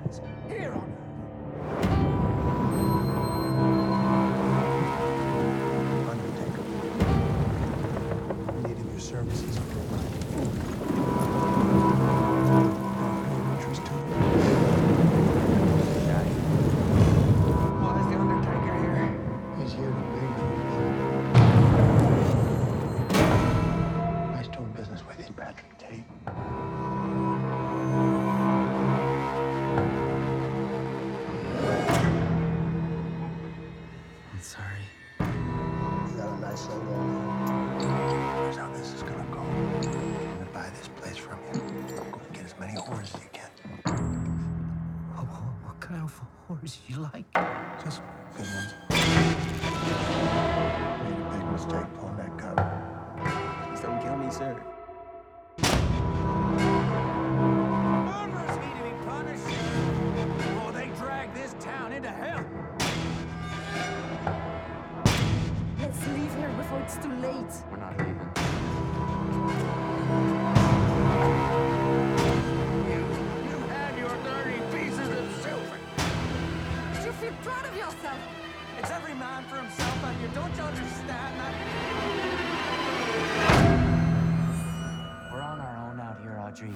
is here on Earth. Undertaker. Needing your services. Of any interest to you? Daddy. Why is the Undertaker here? He's here to beg you. Nice doing business with you, Patrick Tate. I'm sorry. You got a nice load on you. Here's how this is gonna go. I'm gonna buy this place from you. I'm gonna get as many whores as you can. What kind of horse you like? Just good ones. Made a big mistake pulling that gun. Please don't kill me, sir. Murderers need to be punished, or they drag this town into hell. Let's leave here before it's too late. We're not leaving. You had your 30 pieces of silver. You feel proud of yourself. It's every man for himself, and you don't understand that. We're on our own out here, Audrey.